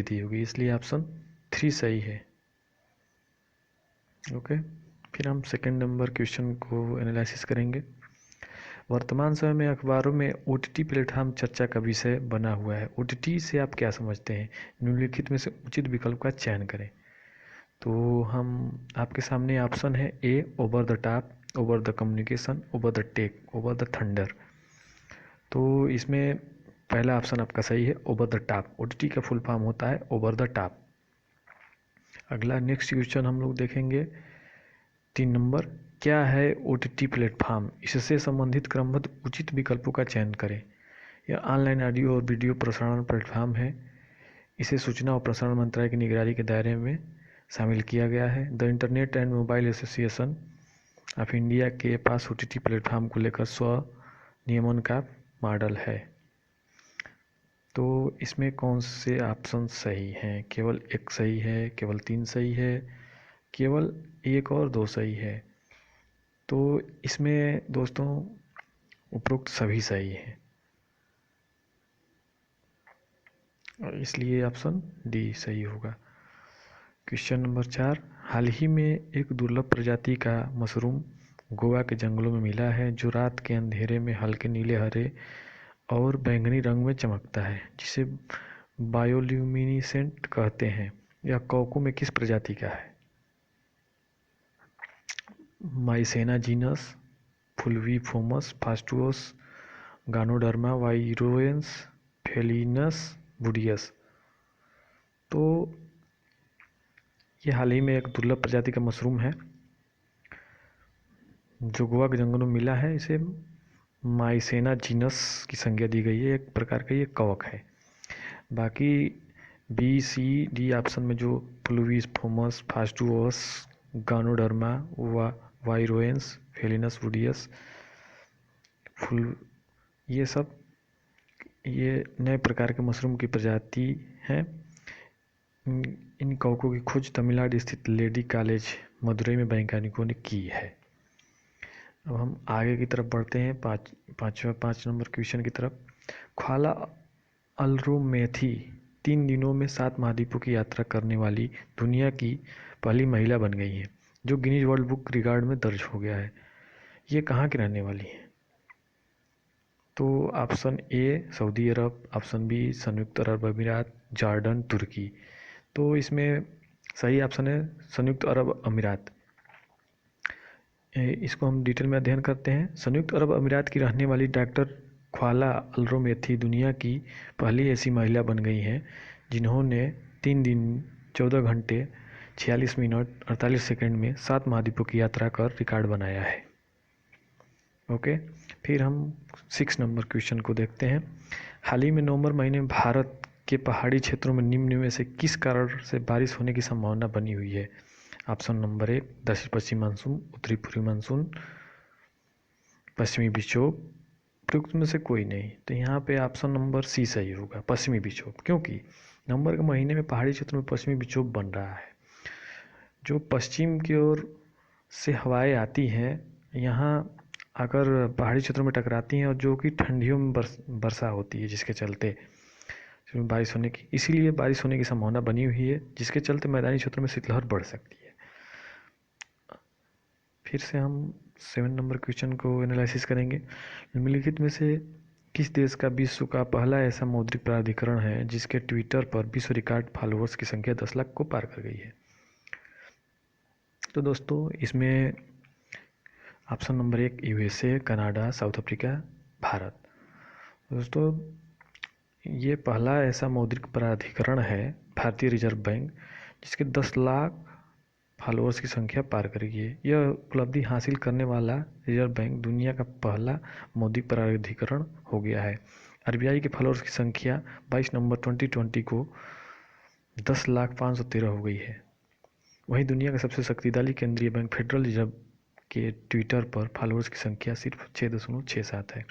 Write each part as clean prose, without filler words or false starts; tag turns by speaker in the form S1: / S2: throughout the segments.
S1: दी होगी, इसलिए ऑप्शन 3 सही है। ओके, फिर हम सेकंड नंबर क्वेश्चन को एनालिसिस करेंगे। वर्तमान समय में अखबारों में OTT प्लेटफॉर्म चर्चा का विषय बना हुआ है। OTT से आप क्या समझते हैं? निम्नलिखित में से उचित विकल्प का चयन करें। तो हम आपके सामने ऑप्शन है A over the top, over the communication, over the tech, over the thunder. तो इसमें पहला ऑप्शन आपका सही है, ओवर द टॉप। OTT का फुल फॉर्म होता है ओवर द टॉप। अगला नेक्स्ट क्वेश्चन हम लोग देखेंगे 3 नंबर, क्या है OTT प्लेटफॉर्म? इससे संबंधित क्रमबद्ध उचित विकल्पों का चयन करें। यह ऑनलाइन ऑडियो और वीडियो प्रसारण प्लेटफॉर्म है। इसे सूचना और प्रसारण मंत्रालय की निगरानी के दायरे में शामिल किया गया है। The internet and mobile association of India के पास OTT प्लेटफॉर्म को लेकर स्व नियमन का मॉडल है। तो इसमें कौन से ऑप्शन सही हैं? केवल एक सही है, केवल 3 सही है, केवल 1 और 2 सही है। तो इसमें दोस्तों उपरोक्त सभी सही हैं, और इसलिए ऑप्शन डी सही होगा। क्वेश्चन नंबर 4, हाल ही में एक दुर्लभ प्रजाति का मशरूम गोवा के जंगलों में मिला है जो रात के अंधेरे में हल्के नीले, हरे और बैंगनी रंग में चमकता है, जिसे बायोल्यूमिनिसेंट कहते हैं। यह कॉको में किस प्रजाति का है? माइसेना जीनस, फुल्वीफोमस फास्टुओस, गानोडर्मा वाइरोएंस, फेलिनस वुडियस। तो ये हाल ही में एक दुर्लभ प्रजाति का मशरूम है जो गोवा के जंगलों में मिला है। इसे माइसेना जीनस की संज्ञा दी गई है, एक प्रकार का ये कवक है। बाकी बी सी डी ऑप्शन में जो फुल्वीफोमस फास्टुओस, गानोडर्मा वाइरोएंस, फेलिनस वुडियस, ये सब ये नए प्रकार के मशरूम की प्रजाति हैं। इन कवकों की खोज तमिलनाडु स्थित लेडी कॉलेज मदुरई में वैज्ञानिकों ने की है। अब हम आगे की तरफ बढ़ते हैं, पाँच नंबर क्वेश्चन की तरफ। ख्वाला अल्रोमेथी 3 दिनों में 7 महाद्वीपों की यात्रा करने वाली दुनिया की पहली महिला बन गई है, जो गिनीज वर्ल्ड बुक रिकॉर्ड में दर्ज हो गया है। ये कहाँ की रहने वाली है? तो ऑप्शन ए सऊदी अरब, ऑप्शन बी संयुक्त अरब अमीरात, जॉर्डन, तुर्की। तो इसमें सही ऑप्शन है संयुक्त अरब अमीरात। इसको हम डिटेल में अध्ययन करते हैं। संयुक्त अरब अमीरात की रहने वाली डॉक्टर ख्वाला अल्रोमेथी दुनिया की पहली ऐसी महिला बन गई हैं जिन्होंने 3 दिन 14 घंटे 46 मिनट 48 सेकंड में 7 महाद्वीपों की यात्रा कर रिकॉर्ड बनाया है। ओके, फिर हम 6 नंबर क्वेश्चन को देखते हैं। हाल ही में नवंबर महीने में भारत के पहाड़ी क्षेत्रों में निम्न में से किस कारण से बारिश होने की संभावना बनी हुई है? ऑप्शन नंबर 1 दक्षिण पश्चिम मानसून, उत्तरी पूर्वी मानसून, पश्चिमी विक्षोभ, प्रयुक्त में से कोई नहीं। तो यहाँ पे ऑप्शन नंबर सी सही होगा, पश्चिमी विक्षोभ, क्योंकि नवंबर के महीने में पहाड़ी क्षेत्रों में पश्चिमी विक्षोभ बन रहा है। जो पश्चिम की ओर से हवाएं आती हैं यहाँ अगर पहाड़ी क्षेत्रों में टकराती हैं, और जो कि ठंडियों में वर्षा होती है, जिसके चलते बारिश होने की, इसीलिए बारिश होने की संभावना बनी हुई है, जिसके चलते मैदानी क्षेत्रों में शीतलहर बढ़ सकती है। फिर से हम 7 नंबर क्वेश्चन को एनालिसिस करेंगे। निम्नलिखित में से किस देश का विश्व का पहला ऐसा मौद्रिक प्राधिकरण है जिसके ट्विटर पर विश्व रिकॉर्ड फॉलोअर्स की संख्या 10 लाख को पार कर गई है? तो दोस्तों इसमें option number 1 USA, Canada, south Africa, Bharat. दोस्तों ये पहला ऐसा मौद्रिक प्राधिकरण है भारतीय रिजर्व बैंक जिसके 10 लाख फॉलोअर्स की संख्या पार करेगी। यह उपलब्धि हासिल करने वाला रिजर्व बैंक दुनिया का पहला मौद्रिक प्राधिकरण हो गया है। RBI के फॉलोअर्स की संख्या 22 नवंबर 2020 को 10,513,000 हो गई है। वहीं दुनिया का सबसे शक्तिशाली केंद्रीय बैंक फेडरल रिजर्व के ट्विटर पर फॉलोअर्स की संख्या सिर्फ 6.67 है।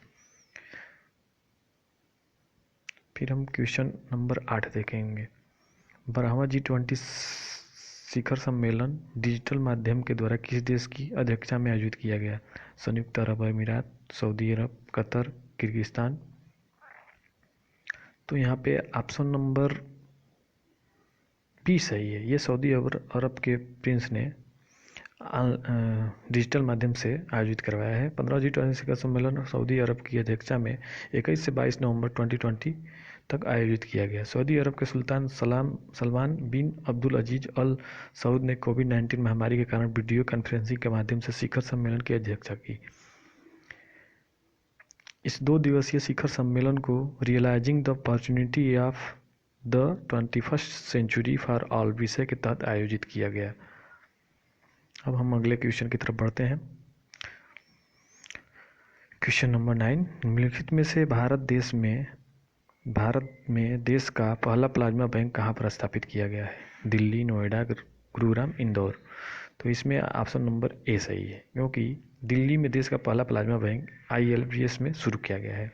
S1: फिर हम क्वेश्चन नंबर 8 देखेंगे। 12वां G20 शिखर सम्मेलन डिजिटल माध्यम के द्वारा किस देश की अध्यक्षता में आयोजित किया गया? संयुक्त अरब अमीरात, सऊदी अरब, कतर, किर्गिस्तान। तो यहाँ पे ऑप्शन नंबर पी सही है। ये सऊदी अरब के प्रिंस ने डिजिटल माध्यम से आयोजित करवाया है। 15 G20 शिखर सम्मेलन सऊदी अरब की अध्यक्षता में 21 से 22 नवंबर 2020 तक आयोजित किया गया। सऊदी अरब के सुल्तान सलमान बिन अब्दुल अजीज अल सऊद ने कोविड-19 महामारी के कारण वीडियो कॉन्फ्रेंसिंग के माध्यम से शिखर सम्मेलन की अध्यक्षता की। इस 2 दिवसीय शिखर सम्मेलन को realizing the opportunity of the 21st century for all विषय के तहत आयोजित किया गया। अब हम अगले क्वेश्चन की तरफ बढ़ते हैं। क्वेश्चन नंबर 9, निम्नलिखित में से भारत में देश का पहला प्लाज्मा बैंक कहाँ पर स्थापित किया गया है? दिल्ली, नोएडा, गुरुग्राम, इंदौर। तो इसमें ऑप्शन नंबर ए सही है, क्योंकि दिल्ली में देश का पहला प्लाज्मा बैंक ILBS में शुरू किया गया है।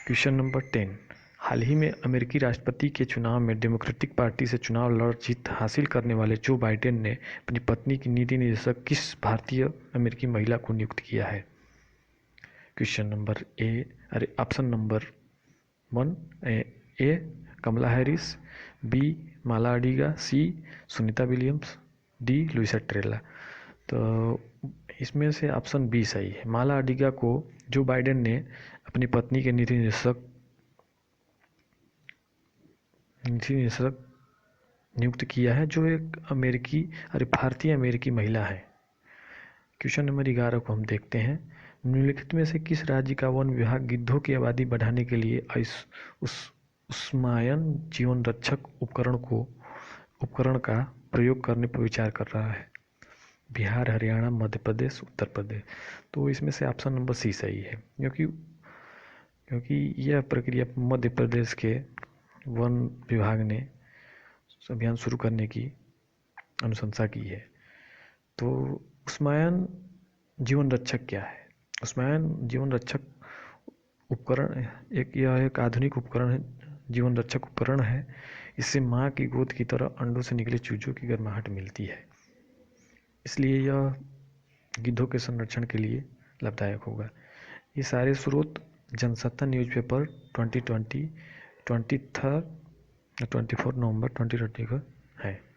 S1: क्वेश्चन नंबर 10, हाल ही में अमेरिकी राष्ट्रपति के चुनाव में डेमोक्रेटिक पार्टी से चुनाव लड़ जीत हासिल करने वाले जो बाइडेन ने अपनी पत्नी की नीति निर्देशक किस भारतीय अमेरिकी महिला को नियुक्त किया है? क्वेश्चन नंबर ऑप्शन नंबर 1 ए कमला हैरिस, बी माला अडिगा, सी सुनीता विलियम्स, डी लुइसा टेरेला। तो इसमें से ऑप्शन बी सही है। माला अडिगा को जो बाइडेन ने अपनी पत्नी के नीति निर्देशक नियुक्त किया है, जो एक भारतीय अमेरिकी महिला है। क्वेश्चन नंबर 11 को हम देखते हैं। निम्नलिखित में से किस राज्य का वन विभाग गिद्धों की आबादी बढ़ाने के लिए उष्मायन जीवन रक्षक उपकरण का प्रयोग करने पर विचार कर रहा है? बिहार, हरियाणा, मध्य प्रदेश, उत्तर प्रदेश। तो इसमें से ऑप्शन नंबर सी सही है, क्योंकि यह प्रक्रिया मध्य प्रदेश के वन विभाग ने अभियान शुरू करने की अनुशंसा की है। तो उष्मायन जीवन रक्षक क्या है? उष्मायन जीवन रक्षक उपकरण एक आधुनिक उपकरण है, जीवन रक्षक उपकरण है। इससे माँ की गोद की तरह अंडों से निकले चूजों की गर्माहट मिलती है, इसलिए यह गिद्धों के संरक्षण के लिए लाभदायक होगा। ये सारे स्रोत जनसत्ता न्यूज़पेपर 2020 24 नवंबर 2020 का है।